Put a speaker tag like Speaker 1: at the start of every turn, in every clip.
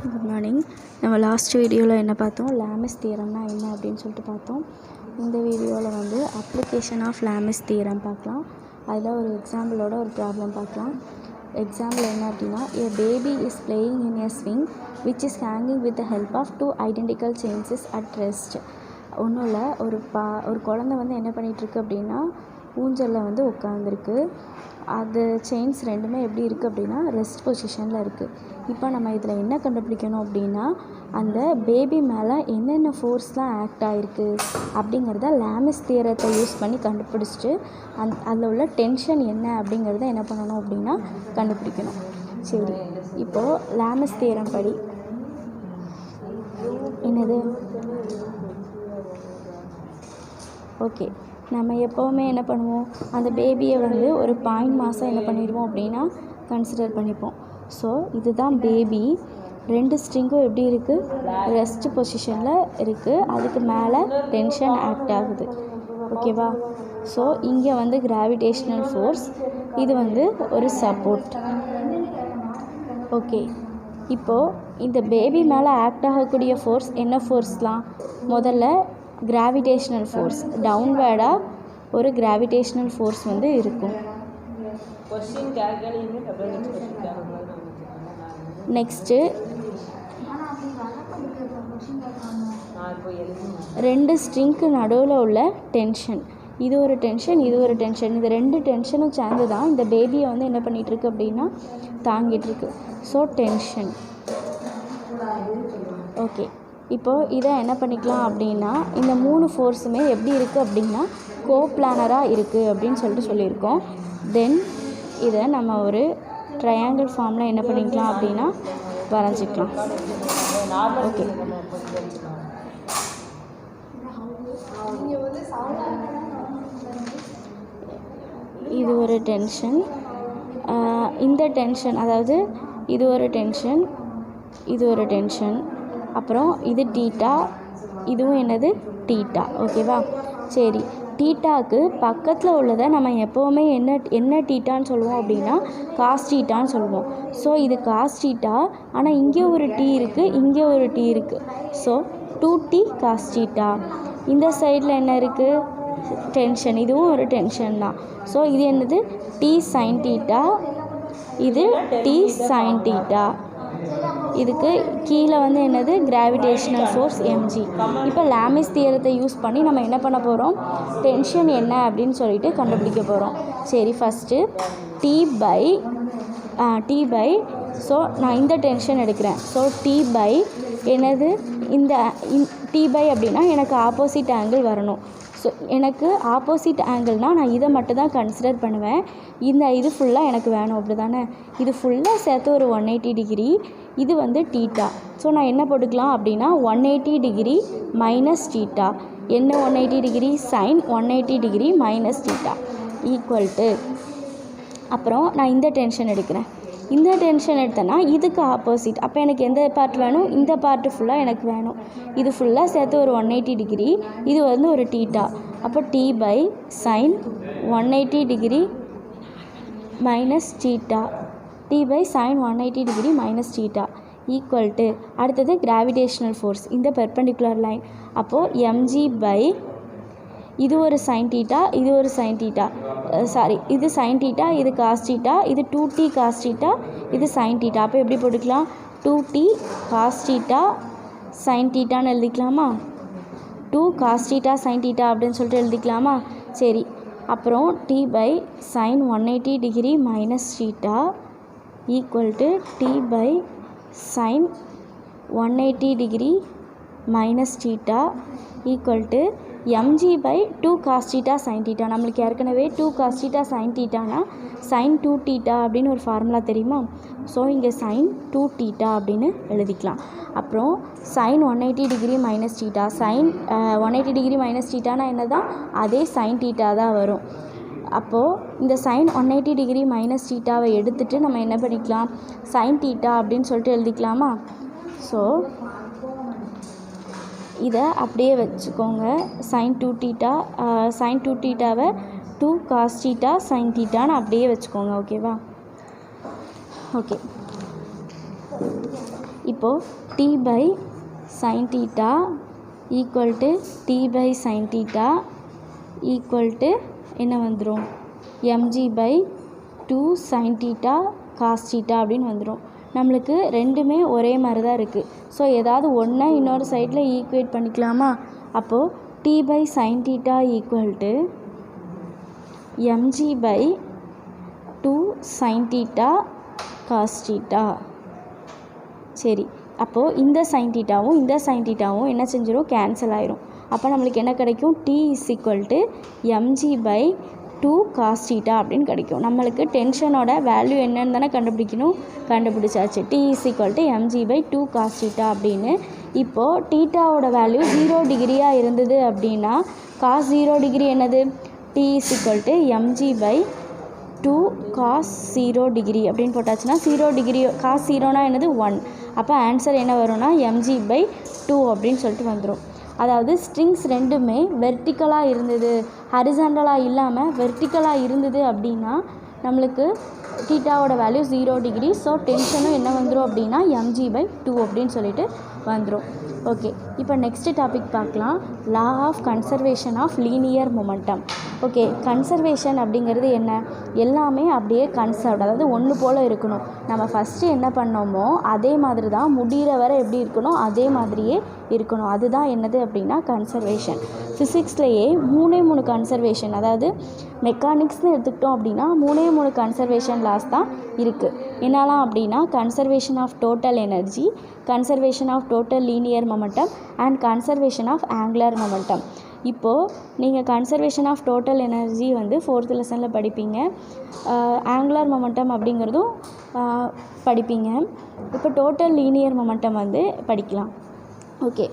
Speaker 1: Good morning. நம்ம last வீடியோவில் என்ன பார்த்தோம், லாமிஸ் தியரம்னா என்ன அப்படின்னு சொல்லிட்டு பார்த்தோம். இந்த வீடியோவில் வந்து அப்ளிகேஷன் ஆஃப் லாமிஸ் தியரம் பார்க்கலாம். அதில் ஒரு எக்ஸாம்பிளோட ஒரு ப்ராப்ளம் பார்க்கலாம். எக்ஸாம்பிள் என்ன அப்படின்னா, a baby is playing in a swing which is hanging with the help of two identical chains is at rest. ஒன்றும் இல்லை, ஒரு குழந்தை வந்து என்ன பண்ணிகிட்ருக்கு அப்படின்னா ஊஞ்சலில் வந்து உட்காந்துருக்கு. அது செயின்ஸ் ரெண்டுமே எப்படி இருக்குது அப்படின்னா ரெஸ்ட் பொசிஷனில் இருக்குது. இப்போ நம்ம இதில் என்ன கண்டுபிடிக்கணும் அப்படின்னா, அந்த பேபி மேலே என்னென்ன ஃபோர்ஸ்லாம் ஆக்ட் ஆகிருக்கு அப்படிங்கிறத லாமிஸ் தியரத்தை யூஸ் பண்ணி கண்டுபிடிச்சிட்டு அதில் உள்ள டென்ஷன் என்ன அப்படிங்கிறத என்ன பண்ணணும் அப்படின்னா கண்டுபிடிக்கணும். சரி, இப்போது லாமிஸ் தியரம் படி என்னது, ஓகே, நம்ம எப்போவுமே என்ன பண்ணுவோம், அந்த பேபியை வந்து ஒரு பாயிண்ட் மாதம் என்ன பண்ணிடுவோம் அப்படின்னா கன்சிடர் பண்ணிப்போம். ஸோ இதுதான் பேபி. ரெண்டு ஸ்ட்ரிங்கும் எப்படி இருக்குது, ரெஸ்ட் பொசிஷனில் இருக்குது. அதுக்கு மேலே டென்ஷன் ஆக்ட் ஆகுது. ஓகேவா? ஸோ இங்கே வந்து கிராவிடேஷ்னல் ஃபோர்ஸ், இது வந்து ஒரு சப்போர்ட். ஓகே, இப்போது இந்த பேபி மேலே ஆக்ட் ஆகக்கூடிய ஃபோர்ஸ் என்ன ஃபோர்ஸ்லாம், முதல்ல கிராவிடேஷ்னல் ஃபோர்ஸ், டவுன்வேர்டாக ஒரு கிராவிடேஷ்னல் ஃபோர்ஸ் வந்து இருக்கும். நெக்ஸ்ட்டு ரெண்டு ஸ்ட்ரிங்க்கு நடுவில் உள்ள டென்ஷன், இது ஒரு டென்ஷன், இது ஒரு டென்ஷன். இந்த ரெண்டு டென்ஷனும் சேர்ந்து தான் இந்த பேபியை வந்து என்ன பண்ணிகிட்ருக்கு அப்படின்னா தாங்கிட்டுருக்கு. So tension. ஓகே, இப்போது இதை என்ன பண்ணிக்கலாம் அப்படின்னா, இந்த மூணு ஃபோர்ஸுமே எப்படி இருக்குது அப்படின்னா கோப்ளானராக இருக்குது அப்படின்னு சொல்லியிருக்கோம். தென் இதை நம்ம ஒரு ட்ரையாங்கிள் ஃபார்மில் என்ன பண்ணிக்கலாம் அப்படின்னா வரைஞ்சிக்கலாம். ஓகே, இது ஒரு டென்ஷன், இந்த டென்ஷன், அதாவது இது ஒரு டென்ஷன், இது ஒரு டென்ஷன், அப்புறம் இது டீட்டா, இதுவும் என்னது டீட்டா. ஓகேவா? சரி, டீட்டாவுக்கு பக்கத்தில் உள்ளதை நம்ம எப்போவுமே என்ன டீட்டான்னு சொல்லுவோம் அப்படின்னா காஸ் டீட்டான்னு சொல்லுவோம். ஸோ இது காஸ் டீட்டா, ஆனால் இங்கே ஒரு டீ இருக்குது, இங்கே ஒரு டீ இருக்குது. So 2t cos theta. இந்த சைடில் என்ன இருக்குது, டென்ஷன், இதுவும் ஒரு டென்ஷன் தான். ஸோ இது என்னது t சைன் டீட்டா, இது t சைன் டீட்டா. இதுக்கு கீழே வந்து என்னது கிராவிடேஷ்னல் ஃபோர்ஸ் mg. இப்போ லாமிஸ் தியரத்தை யூஸ் பண்ணி நம்ம என்ன பண்ண போகிறோம், டென்ஷன் என்ன அப்படின்னு சொல்லிட்டு கண்டுபிடிக்க போகிறோம். சரி, ஃபஸ்ட்டு t பை ஸோ நான் இந்த டென்ஷன் எடுக்கிறேன். ஸோ t பை என்னது, இந்த t பை அப்படின்னா எனக்கு ஆப்போசிட் ஆங்கிள் வரணும். ஸோ எனக்கு ஆப்போசிட் ஆங்கிள்னால் நான் இதை மட்டும் தான் கன்சிடர் பண்ணுவேன். இது ஃபுல்லாக எனக்கு வேணும், அப்படி தானே? இது ஃபுல்லாக சேர்த்து ஒரு 180 டிகிரி, இது வந்து டீட்டா. ஸோ நான் என்ன போட்டுக்கலாம் அப்படின்னா 180 டிகிரி மைனஸ் டீட்டா. என்ன 180 degree, sine 180 degree minus theta equal to, அப்புறம் நான் இந்த டென்ஷன் எடுக்கிறேன். இந்த டென்ஷன் எடுத்தேன்னா இதுக்கு ஆப்போசிட், அப்போ எனக்கு எந்த பார்ட் வேணும், இந்த பார்ட்டு ஃபுல்லாக எனக்கு வேணும். இது ஃபுல்லாக சேர்த்து ஒரு 180 டிகிரி, இது வந்து ஒரு டீட்டா. அப்போ t by sine 180 degree minus theta, t by sine 180 degree minus theta equal to, அடுத்தது கிராவிடேஷ்னல் ஃபோர்ஸ், இந்த பெர்பெண்டிகுலர் லைன். அப்போது mg பை, இது ஒரு சைன் டீட்டா, இது ஒரு சைன் டீட்டா, சாரி, இது சைன் டீட்டா, இது காஸ் டீட்டா, இது 2t காஸ் டீட்டா, இது சைன் டீட்டா. அப்போ எப்படி போட்டுக்கலாம், 2t காஸ் டீட்டா சைன் டீட்டான்னு எழுதிக்கலாமா, 2 காஸ் டீட்டா சைன் டீட்டா அப்படின்னு சொல்லிட்டு எழுதிக்கலாமா? சரி, அப்புறம் t by sine 180 degree minus theta equal to t by sine 180 degree minus theta equal to mg by 2 cos theta sine theta. நம்மளுக்கு ஏற்கனவே 2 காஸ் டீட்டா சைன் டீட்டானா சைன் 2 டீட்டா அப்படின்னு ஒரு ஃபார்முலா தெரியுமா? ஸோ இங்கே சைன் 2 டீட்டா அப்படின்னு எழுதிக்கலாம். அப்புறம் sine 180 degree minus theta, sine 180 degree minus டீட்டானா என்ன தான், அதே சைன் டீட்டா தான் வரும். அப்போது இந்த சைன் 180 டிகிரி மைனஸ் டீட்டாவை எடுத்துகிட்டு நம்ம என்ன பண்ணிக்கலாம், சைன் டீட்டா அப்படின்னு சொல்லிட்டு எழுதிக்கலாமா? ஸோ இதை அப்படியே வச்சுக்கோங்க, சைன் 2 டீட்டா, சைன் 2 டீட்டாவை 2 காஸ் டீட்டா சைன் டீட்டான்னு அப்படியே வச்சுக்கோங்க. ஓகேவா? ஓகே, இப்போது T by sine theta equal to T by sine theta equal to என்ன வந்துடும் mg by 2 sin theta cos theta அப்படின்னு வந்துடும். நம்மளுக்கு ரெண்டுமே ஒரே மாதிரி தான் இருக்குது. ஸோ ஏதாவது ஒன்றை இன்னொரு சைடில் ஈக்குவேட் பண்ணிக்கலாமா? அப்போது T by sine theta equal to mg by 2 sin theta cos theta. சரி, அப்போது இந்த சைன் தீட்டாவும் இந்த சைன் தீட்டாவும் என்ன செஞ்சிடும்? கேன்சல் ஆயிரும். அப்போ நம்மளுக்கு என்ன கிடைக்கும்? t is equal to mg by 2 cos theta அப்படின்னு கிடைக்கும். நம்மளுக்கு டென்ஷனோட வேல்யூ என்னன்னு தானே கண்டுபிடிக்கணும், கண்டுபிடிச்சாச்சு. t is equal to mg by 2 cos theta அப்படின்னு. இப்போது தீட்டாவோட வேல்யூ 0 டிகிரியாக இருந்தது அப்படின்னா காஸ் 0 டிகிரி என்னது? t is equal to mg by 2 cos 0 degree அப்படின்னு போட்டாச்சுன்னா 0 டிகிரி காஸ் 0னா என்னது? 1. அப்போ ஆன்சர் என்ன வரும்னா mg பை 2 அப்படின்னு சொல்லிட்டு வந்துடும். அதாவது ஸ்ட்ரிங்ஸ் ரெண்டுமே வெர்டிக்கலாக இருந்தது, ஹரிசாண்டலாக இல்லாமல் வெர்டிக்கலாக இருந்தது அப்படின்னா நம்மளுக்கு தீட்டாவோட வேல்யூ 0 டிகிரி. ஸோ டென்ஷனும் என்ன வந்துடும் அப்படின்னா mg பை 2 அப்படின்னு சொல்லிட்டு வந்துடும். ஓகே, இப்போ நெக்ஸ்ட் டாபிக் பார்க்கலாம். Law of conservation of linear momentum. Okay, conservation அப்படிங்கிறது என்ன? எல்லாமே அப்படியே கன்சர்வ்ட், அதாவது ஒன்று போல் இருக்கணும். நம்ம ஃபஸ்ட்டு என்ன பண்ணோமோ அதே மாதிரி தான் முடிகிற வரை எப்படி இருக்கணும் அதே மாதிரியே இருக்கணும். அதுதான் என்னது அப்படின்னா கன்சர்வேஷன். ஃபிசிக்ஸ்லேயே 3 கன்சர்வேஷன், அதாவது மெக்கானிக்ஸ்னு எடுத்துக்கிட்டோம் அப்படின்னா 3 கன்சர்வேஷன் லாஸ் தான் இருக்குது. என்னலாம் அப்படின்னா conservation of total energy, conservation of total linear momentum and conservation of angular momentum. இப்போது நீங்கள் கன்சர்வேஷன் ஆஃப் டோட்டல் எனர்ஜி வந்து 4th லெசனில் படிப்பீங்க. ஆங்குலர் மொமெண்டம் அப்படிங்கிறதும் படிப்பீங்க. இப்போ டோட்டல் லீனியர் மொமெண்டம் வந்து படிக்கலாம். ஓகே,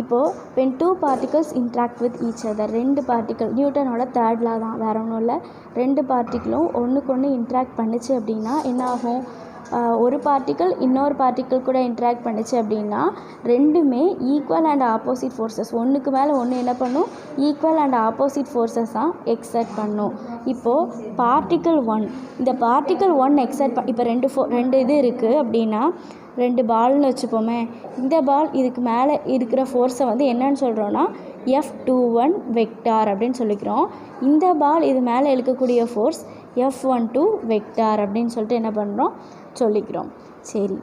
Speaker 1: இப்போது when 2 particles interact with each other, 2 particle, நியூட்டனோட 3rd law தான், வேறு ஒன்றும் இல்லை. 2 பார்ட்டிக்கிளும் ஒன்றுக்கு ஒன்று இன்ட்ராக்ட் பண்ணிச்சு அப்படின்னா என்ன ஆகும்? ஒரு பார்ட்டிக்கல் இன்னொரு பார்ட்டிக்கல் கூட இன்ட்ராக்ட் பண்ணிச்சு அப்படின்னா ரெண்டுமே ஈக்குவல் அண்ட் ஆப்போசிட் ஃபோர்ஸஸ், ஒன்றுக்கு மேலே ஒன்று என்ன பண்ணும்? ஈக்குவல் அண்ட் ஆப்போசிட் ஃபோர்ஸஸ் தான் எக்ஸர்ட் பண்ணும். இப்போது பார்ட்டிக்கல் 1, இந்த பார்ட்டிக்கல் 1 எக்ஸர்ட் இப்போ 2 இது இருக்குது அப்படின்னா 2 பால்னு வச்சுப்போமே. இந்த பால் இதுக்கு மேலே இருக்கிற ஃபோர்ஸை வந்து என்னன்னு சொல்கிறோன்னா F21 வெக்டார் அப்படின்னு சொல்லிக்கிறோம். இந்த பால் இது மேலே இழுக்கக்கூடிய ஃபோர்ஸ் F12 வெக்டார் அப்படின்னு சொல்லிட்டு என்ன பண்ணுறோம்? சொல்லிக்கிறோம். சரி,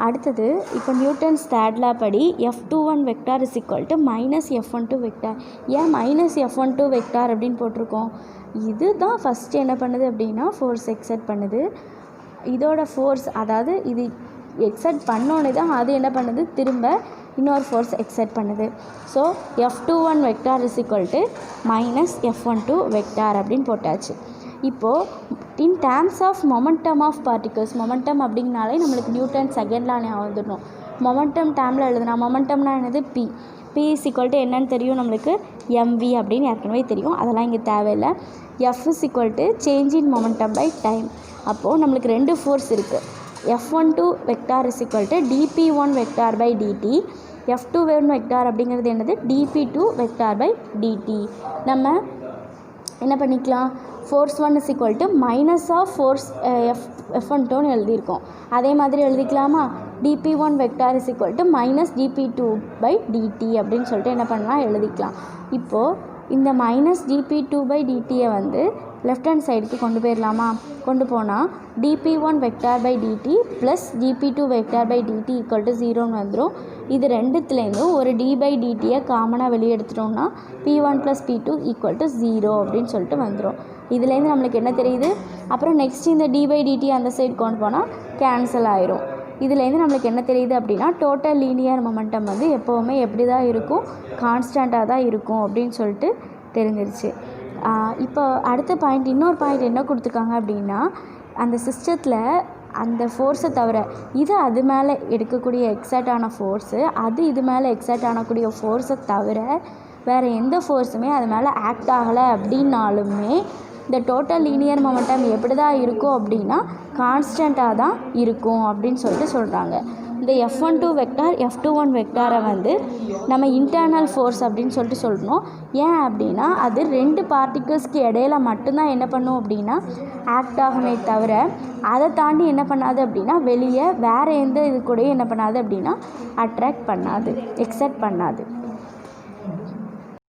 Speaker 1: அடுத்தது இப்போ நியூட்டன்ஸ் 3rd law படி F21 vector is equal to minus F12 vector. ஏன் மைனஸ் F12 வெக்டார் அப்படின்னு போட்டிருக்கோம்? இது தான் ஃபஸ்ட்டு என்ன பண்ணுது அப்படின்னா ஃபோர்ஸ் எக்ஸர்ட் பண்ணுது. இதோட ஃபோர்ஸ், அதாவது இது எக்ஸர்ட் பண்ணோன்னே தான் அது என்ன பண்ணுது? திரும்ப இன்னொரு ஃபோர்ஸ் எக்ஸர்ட் பண்ணுது. So F21 vector is equal to minus F12 vector அப்படின்னு போட்டாச்சு. இப்போது in terms of momentum of particles, momentum அப்படிங்கனாலே நம்மளுக்கு நியூட்டன் 2nd law ஞாபகம் வந்துடணும். மொமெண்டம் டேர்மில் எழுதுனா மொமெண்டம்னா என்னது? P இஸ் ஈக்குவல் டு என்னன்னு தெரியும் நம்மளுக்கு? mv அப்படின்னு ஏற்கனவே தெரியும், அதெல்லாம் இங்கே தேவையில்லை. F is equal to change in momentum by time. அப்போது நம்மளுக்கு 2 ஃபோர்ஸ் இருக்குது. F12 vector is equal to dp1 vector by dt. F21 vector அப்படிங்கிறது என்னது? dp2 vector by dt. நம்ம என்ன பண்ணிக்கலாம்? Force 1 is equal to minus of force F12ன்னு எழுதியிருக்கோம். அதே மாதிரி எழுதிக்கலாமா? dp1 vector is equal to minus dp2 by dt அப்படின்னு சொல்லிட்டு என்ன பண்ணலாம்? எழுதிக்கலாம். இப்போது இந்த மைனஸ் dp2 பை dtயை வந்து லெஃப்ட் ஹேண்ட் சைடுக்கு கொண்டு போயிடலாமா? கொண்டு போனால் dp1 vector by dt plus dp2 vector by dt equal to 0ன்னு வந்துடும். இது ரெண்டுத்துலேருந்தும் ஒரு d பை dtயை காமனாக வெளியே எடுத்துட்டோம்னா p1 plus p2 equal to 0 அப்படின்னு சொல்லிட்டு வந்துடும். இதுலேருந்து நம்மளுக்கு என்ன தெரியுது? அப்புறம் நெக்ஸ்ட் இந்த d பை dt அந்த சைடு கொண்டு போனால் கேன்சல் ஆயிரும். இதுலேருந்து நம்மளுக்கு என்ன தெரியுது அப்படின்னா டோட்டல் லீனியர் மொமெண்டம் வந்து எப்போவுமே எப்படி தான் இருக்கும்? கான்ஸ்டண்ட்டாக தான் இருக்கும் அப்படின்னு சொல்லிட்டு தெரிஞ்சிருச்சு. இப்போ அடுத்த பாயிண்ட், இன்னொரு பாயிண்ட் என்ன கொடுத்துருக்காங்க அப்படின்னா அந்த சிஸ்டத்தில் அந்த ஃபோர்ஸை தவிர இது அது மேலே எடுக்கக்கூடிய எக்ஸர்ட் ஆன ஃபோர்ஸு, அது இது மேலே எக்ஸர்ட் ஆனக்கூடிய ஃபோர்ஸை தவிர வேறு எந்த ஃபோர்ஸுமே அது மேலே ஆக்ட் ஆகலை அப்படின்னாலுமே இந்த டோட்டல் லீனியர் மொமெண்டம் எப்படி தான் இருக்கும் அப்படின்னா கான்ஸ்டண்ட்டாக தான் இருக்கும் அப்படின்னு சொல்லிட்டு சொல்கிறாங்க. இந்த F12 வெக்டார் F21 வெக்டாரை வந்து நம்ம இன்டர்னல் ஃபோர்ஸ் அப்படின்னு சொல்லிட்டு சொல்லணும். ஏன் அப்படின்னா அது 2 பார்ட்டிகிள்ஸ்க்கு இடையில மட்டும்தான் என்ன பண்ணும் அப்படின்னா ஆக்ட் ஆகுமே தவிர அதை தாண்டி என்ன பண்ணாது அப்படின்னா வெளியே வேறு எந்த இது கூடயும் என்ன பண்ணாது அப்படின்னா அட்ராக்ட் பண்ணாது, எக்ஸைட் பண்ணாது.